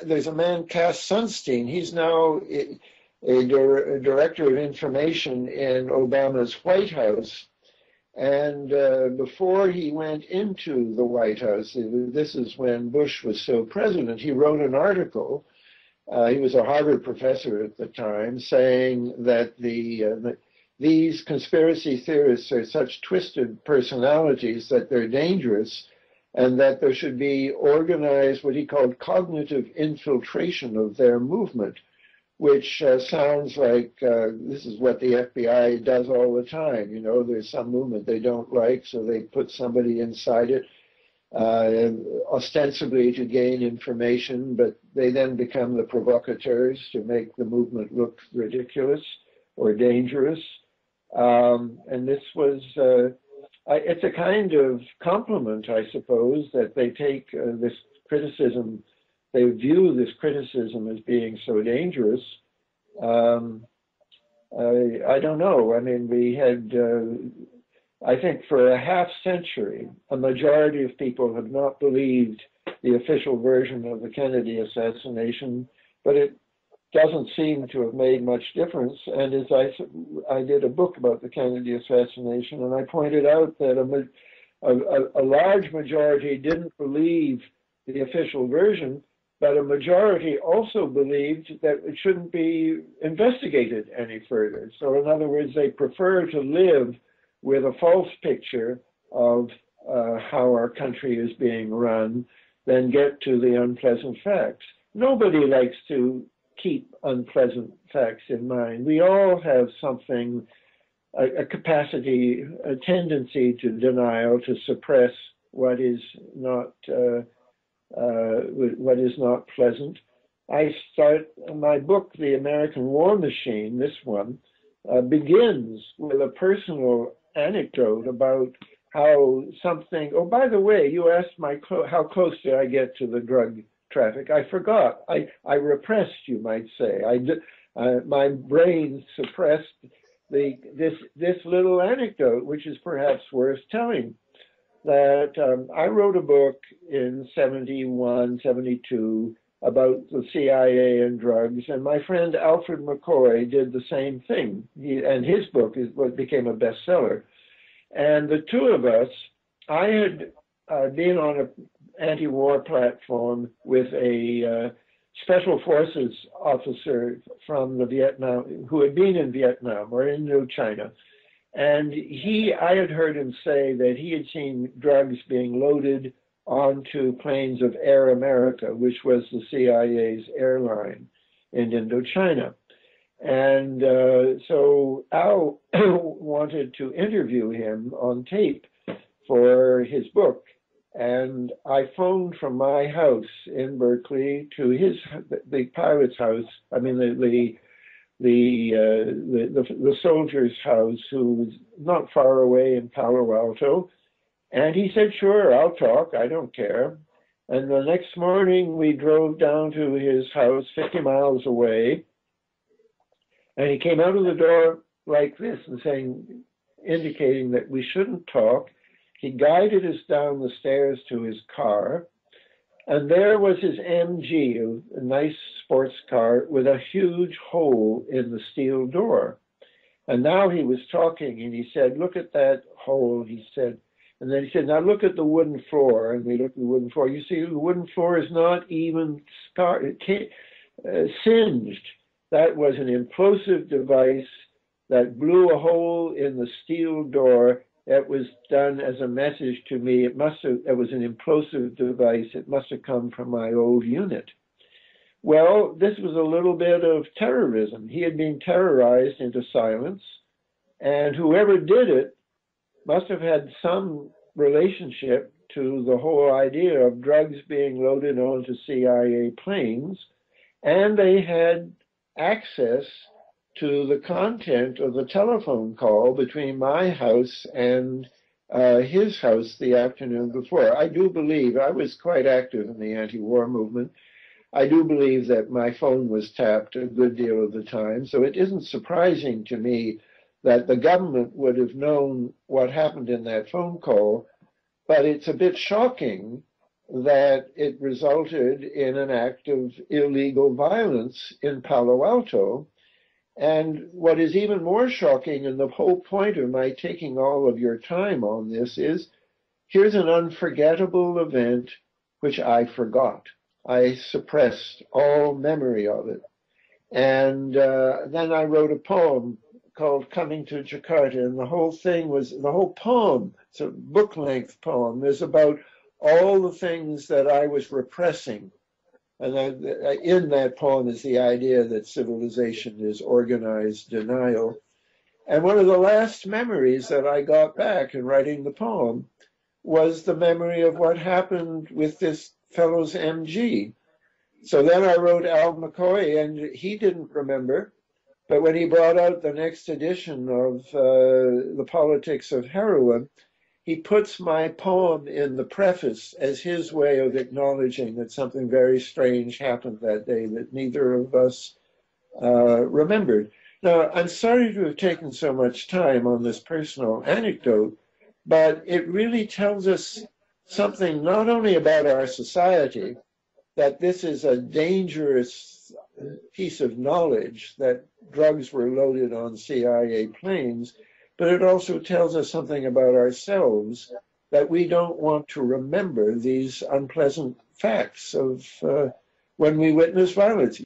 there's a man, Cass Sunstein. He's now a director of information in Obama's White House. And before he went into the White House, this is when Bush was still president, he wrote an article. He was a Harvard professor at the time, saying that these conspiracy theorists are such twisted personalities that they're dangerous, and that there should be organized what he called cognitive infiltration of their movement, which sounds like this is what the FBI does all the time. You know, there's some movement they don't like, so they put somebody inside it, ostensibly to gain information, but they then become the provocateurs to make the movement look ridiculous or dangerous. And this was, it's a kind of compliment, I suppose, that they take this criticism, they view this criticism as being so dangerous. I don't know. I mean, we had, I think for a half century, a majority of people have not believed the official version of the Kennedy assassination, but it doesn't seem to have made much difference. And as I did a book about the Kennedy assassination, and I pointed out that a large majority didn't believe the official version, but a majority also believed that it shouldn't be investigated any further. So in other words, they prefer to live with a false picture of how our country is being run than get to the unpleasant facts. Nobody likes to keep unpleasant facts in mind. We all have something, a capacity, a tendency to denial, to suppress what is not pleasant. I start my book, The American War Machine, this one, begins with a personal anecdote about how something, oh, by the way, you asked how close did I get to the drug traffic. I forgot. I repressed, you might say. My brain suppressed this little anecdote, which is perhaps worth telling. That I wrote a book in 71, 72 about the CIA and drugs, and my friend Alfred McCoy did the same thing. And his book is what became a bestseller. And the two of us, I had been on an anti-war platform with a special forces officer from the Vietnam, who had been in Vietnam or in Indochina. And I had heard him say that he had seen drugs being loaded onto planes of Air America, which was the CIA's airline in Indochina. And so Al wanted to interview him on tape for his book. And I phoned from my house in Berkeley to the pilot's house, I mean, the soldier's house, who was not far away in Palo Alto. And he said, sure, I'll talk, I don't care. And the next morning we drove down to his house 50 miles away. And he came out of the door like this and indicating that we shouldn't talk. He guided us down the stairs to his car. And there was his MG, a nice sports car with a huge hole in the steel door. And now he was talking and he said, look at that hole, he said. And then he said, now look at the wooden floor. And we looked at the wooden floor. You see, the wooden floor is not even singed. That was an implosive device that blew a hole in the steel door. That was done as a message to me. It was an implosive device. It must have come from my old unit. Well, this was a little bit of terrorism. He had been terrorized into silence, and whoever did it must have had some relationship to the whole idea of drugs being loaded onto CIA planes, and they had access to the content of the telephone call between my house and his house the afternoon before. I do believe, I was quite active in the anti-war movement. I do believe that my phone was tapped a good deal of the time, so it isn't surprising to me that the government would have known what happened in that phone call, but it's a bit shocking that it resulted in an act of illegal violence in Palo Alto. And what is even more shocking, and the whole point of my taking all of your time on this, is here's an unforgettable event which I forgot. I suppressed all memory of it. And then I wrote a poem called Coming to Jakarta, and the whole poem, it's a book-length poem, is about all the things that I was repressing. And in that poem is the idea that civilization is organized denial. And one of the last memories that I got back in writing the poem was the memory of what happened with this fellow's MG. So then I wrote Al McCoy, and he didn't remember. But when he brought out the next edition of The Politics of Heroin, he puts my poem in the preface as his way of acknowledging that something very strange happened that day that neither of us remembered. Now, I'm sorry to have taken so much time on this personal anecdote, but it really tells us something not only about our society, that this is a dangerous piece of knowledge that drugs were loaded on CIA planes, but it also tells us something about ourselves, that we don't want to remember these unpleasant facts of when we witness violence.